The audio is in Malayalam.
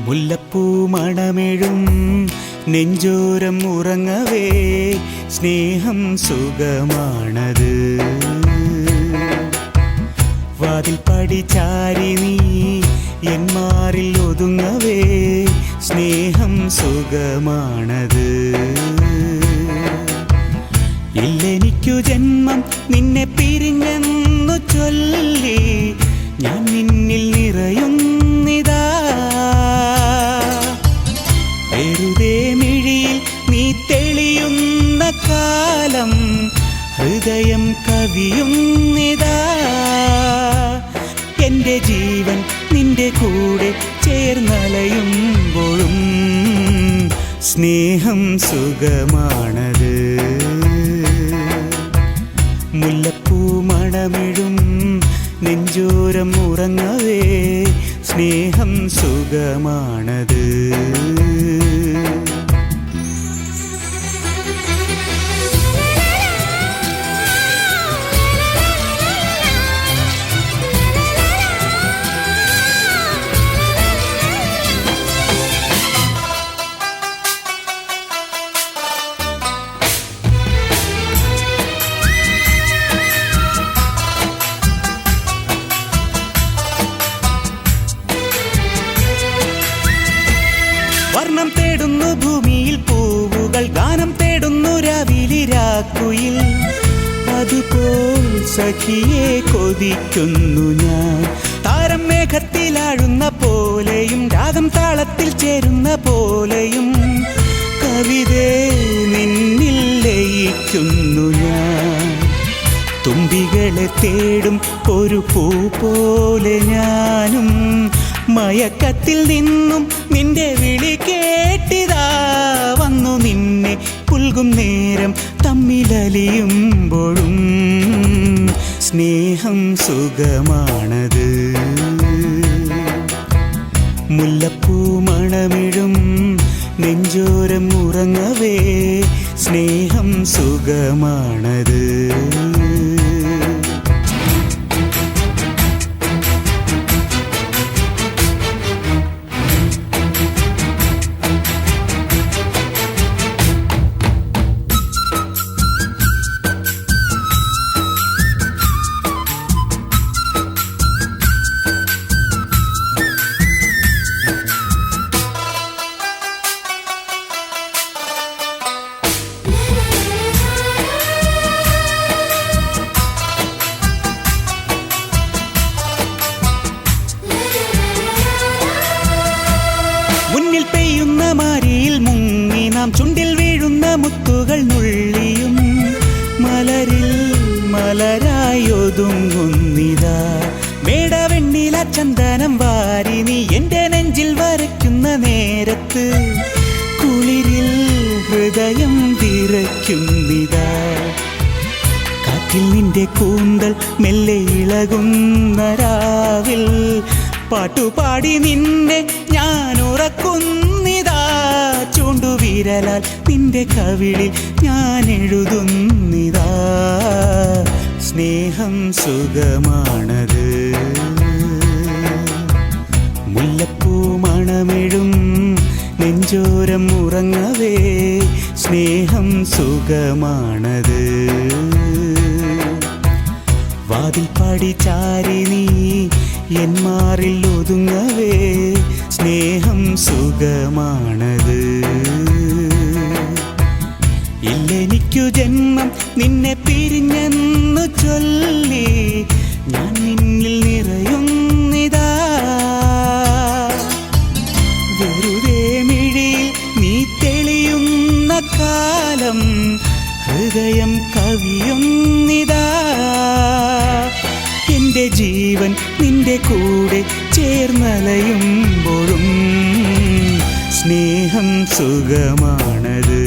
മുല്ലപ്പൂ മണമെഴും നെഞ്ചോരം ഉറങ്ങവേ സ്നേഹം സുഖമാണത്. വാതിൽ പടിചാരി നീ എന്മാറിൽ ഒതുങ്ങവേ സ്നേഹം സുഖമാണത്. ഇല്ലെനിക്കു ജന്മം നിന്നെ പിരിഞ്ഞെന്നു ചൊല്ലി ഞാൻ നിന്നിൽ നിറയുന്നിതാ. വെറുതെ മിഴിയിൽ നീ തെളിയുന്ന കാലം ഹൃദയം കവിയുന്നിതാ. എൻ്റെ ജീവൻ നിന്റെ കൂടെ ചേർന്നലയുമ്പോഴും സ്നേഹം സുഖമാണത്. മുല്ലപ്പൂ മണമെഴും നെഞ്ചോരം ഉറങ്ങവേ സ്നേഹം സുഖമാണത്. വർണ്ണം തേടുന്നു ഭൂമിയിൽ പൂവുകൾ, ഗാനം തേടുന്നു രാവിലിരാക്കുയിൽ. അതുപോൽ സഖിയെ കൊതിക്കുന്നു ഞാൻ. താരം മേഘത്തിലാഴുന്ന പോലെയും രാഗം താളത്തിൽ ചേരുന്ന പോലെയും കവിതേ നിന്നിൽ ലയിക്കുന്നു ഞാൻ. തുമ്പികളെ തേടും ഒരു പൂ പോലെ ഞാനും മയക്കത്തിൽ നിന്നും നിന്റെ വിളി കേട്ടിതാ വന്നു നിന്നെ പുൽകും നേരം തമ്മിലലിയുമ്പോഴും സ്നേഹം സുഖമാണത്. മുല്ലപ്പൂ മണമെഴും നെഞ്ചോരം ഉറങ്ങവേ സ്നേഹം സുഖമാണത്. മാരിയിൽ മുങ്ങി നാം ചുണ്ടിൽ വീഴുന്ന മുത്തുകൾ നുള്ളിയും മലരിൽ മലരായി ഒതുങ്ങുന്നിതാ. മേടവെണ്ണില ചന്ദനം വാരി നീ എൻ്റെ നെഞ്ചിൽ വരയ്ക്കുന്ന നേരത്ത് കുളിരിൽ ഹൃദയം വിറയ്ക്കുന്നിതാ. കാറ്റിൽ നിന്റെ കൂന്തൽ മെല്ലെ ഇളകുന്ന രാവിൽ പാട്ടുപാടി നിന്നെ ഞാൻ ഉറക്കുന്നിതാ. ചൂണ്ടുവിരലാൽ നിന്റെ കവിളിൽ ഞാൻ എഴുതുന്നിതാ. സ്നേഹം സുഖമാണത്. മുല്ലപ്പൂ മണമെഴും നെഞ്ചോരം ഉറങ്ങവേ സ്നേഹം സുഖമാണത്. വാതിൽ പടിചാരി നീ എന്മാറിൽ ഒതുങ്ങവേ സ്നേഹം സുഖമാണത്. ഇല്ലെനിക്കു ജന്മം നിന്നെ പിരിഞ്ഞെന്നു ചൊല്ലി ഞാൻ നിന്നിൽ നിറയുന്നിതാ. വെറുതെ മിഴിയിൽ നീ തെളിയുന്ന കാലം ഹൃദയം കവിയുന്നിതാ. എൻ്റെ ജീവൻ നിന്റെ കൂടെ ചേർന്നലയുമ്പോഴും സ്നേഹം സുഖമാണത്.